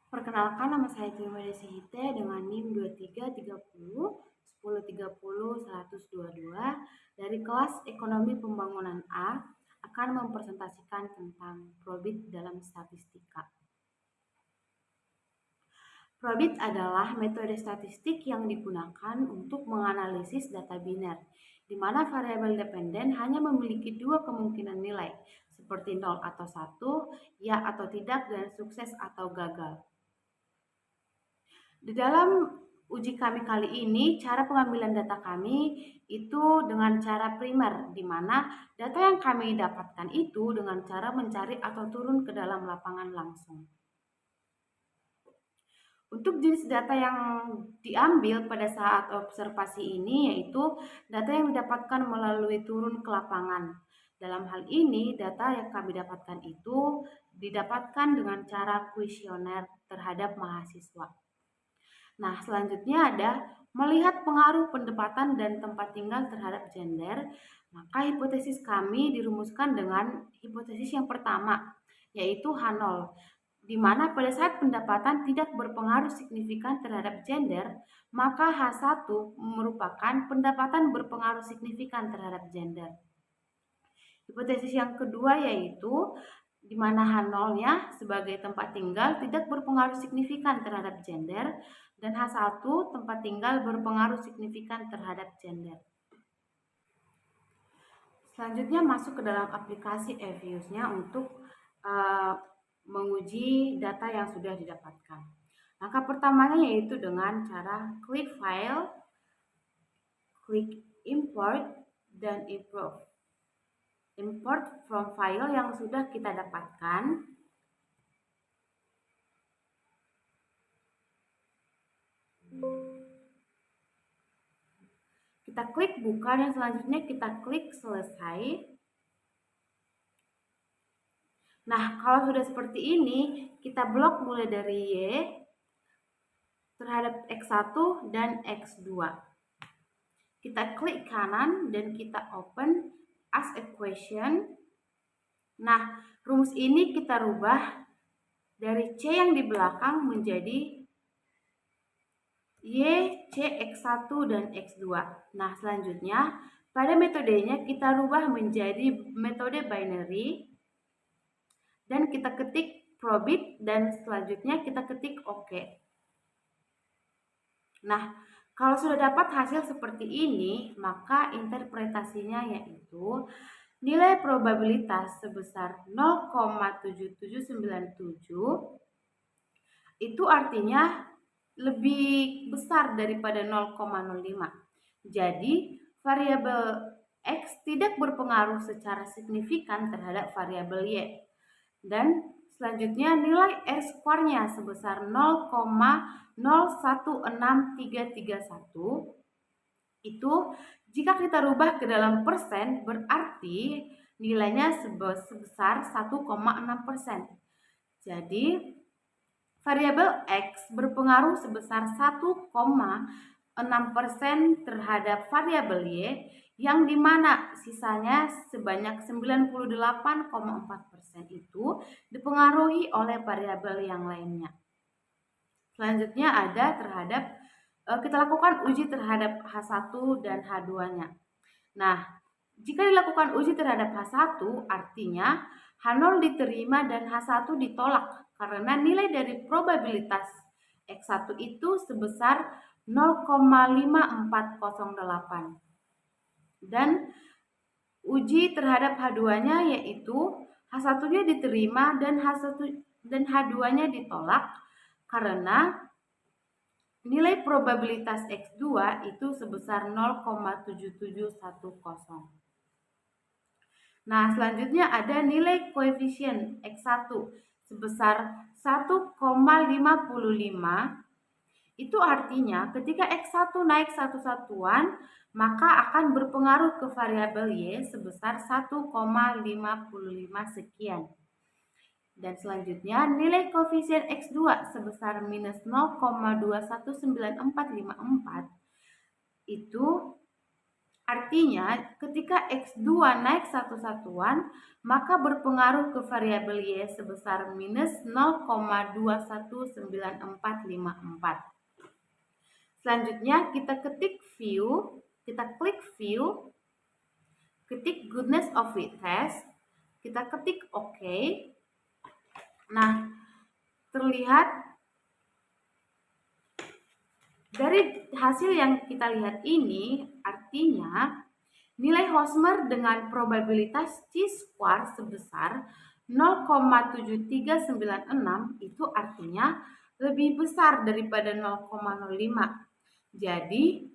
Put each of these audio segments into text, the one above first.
Perkenalkan, nama saya Timur Hite dengan NIM 2330 1030 122 dari kelas Ekonomi Pembangunan A akan mempresentasikan tentang Probit dalam statistika. Probit adalah metode statistik yang digunakan untuk menganalisis data biner, di mana variabel dependen hanya memiliki dua kemungkinan nilai, seperti 0 atau 1, ya atau tidak, dan sukses atau gagal. Di dalam uji kami kali ini, cara pengambilan data kami itu dengan cara primer, di mana data yang kami dapatkan itu dengan cara mencari atau turun ke dalam lapangan langsung. Untuk jenis data yang diambil pada saat observasi ini yaitu data yang didapatkan melalui turun ke lapangan. Dalam hal ini, data yang kami dapatkan itu didapatkan dengan cara kuesioner terhadap mahasiswa. Nah, selanjutnya ada melihat pengaruh pendapatan dan tempat tinggal terhadap gender. Maka hipotesis kami dirumuskan dengan hipotesis yang pertama, yaitu H0, di mana pada saat pendapatan tidak berpengaruh signifikan terhadap gender, maka H1 merupakan pendapatan berpengaruh signifikan terhadap gender. Hipotesis yang kedua yaitu di mana H0-nya sebagai tempat tinggal tidak berpengaruh signifikan terhadap gender dan H1 tempat tinggal berpengaruh signifikan terhadap gender. Selanjutnya masuk ke dalam aplikasi Evius-nya untuk menguji data yang sudah didapatkan. Langkah pertamanya yaitu dengan cara klik file, klik import, dan import from file yang sudah kita dapatkan. Kita klik buka dan selanjutnya kita klik selesai. Nah, kalau sudah seperti ini, kita blok mulai dari Y terhadap X1 dan X2. Kita klik kanan dan kita open as equation. Nah, rumus ini kita rubah dari C yang di belakang menjadi Y, C, X1 dan X2. Nah, selanjutnya pada metodenya kita rubah menjadi metode binary dan kita ketik probit dan selanjutnya kita ketik OK. Nah, kalau sudah dapat hasil seperti ini, maka interpretasinya yaitu nilai probabilitas sebesar 0,7797 itu artinya lebih besar daripada 0,05. Jadi, variabel X tidak berpengaruh secara signifikan terhadap variabel Y. Dan selanjutnya nilai R-square-nya sebesar 0,016331 itu jika kita rubah ke dalam persen berarti nilainya sebesar 1,6%. Jadi variabel X berpengaruh sebesar 1,6% terhadap variabel Y, yang dimana sisanya sebanyak 98,4% itu dipengaruhi oleh variabel yang lainnya. Selanjutnya ada kita lakukan uji terhadap H1 dan H2-nya. Nah, jika dilakukan uji terhadap H1 artinya H0 diterima dan H1 ditolak karena nilai dari probabilitas X1 itu sebesar 0,5408. Dan uji terhadap H2-nya yaitu H1-nya diterima dan H2-nya ditolak karena nilai probabilitas X2 itu sebesar 0,7710. Nah, selanjutnya ada nilai koefisien X1 sebesar 1,55. Itu artinya ketika X1 naik satu satuan, maka akan berpengaruh ke variabel Y sebesar 1,55 sekian. Dan selanjutnya nilai koefisien X2 sebesar minus 0,219454 itu Artinya, ketika X2 naik satu satuan, maka berpengaruh ke variabel Y sebesar minus 0,219454. Selanjutnya, kita klik view, ketik goodness of fit test, kita ketik OK. Nah, terlihat dari hasil yang kita lihat ini, artinya nilai Hosmer dengan probabilitas chi-square sebesar 0,7396 itu artinya lebih besar daripada 0,05. Jadi,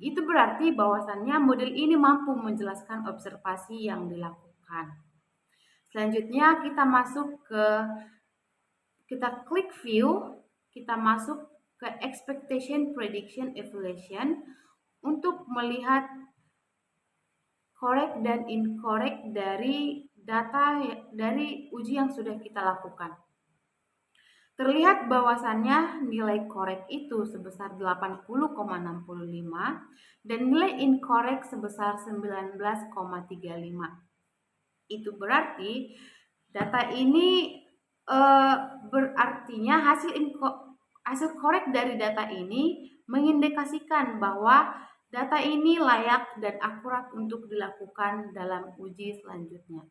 itu berarti bahwasannya model ini mampu menjelaskan observasi yang dilakukan. Selanjutnya kita klik view, kita masuk ke expectation prediction evaluation untuk melihat correct dan incorrect dari data dari uji yang sudah kita lakukan. Terlihat bahwasannya nilai correct itu sebesar 80,65 dan nilai incorrect sebesar 19,35. Itu berarti data ini berartinya hasil correct dari data ini mengindikasikan bahwa data ini layak dan akurat untuk dilakukan dalam uji selanjutnya.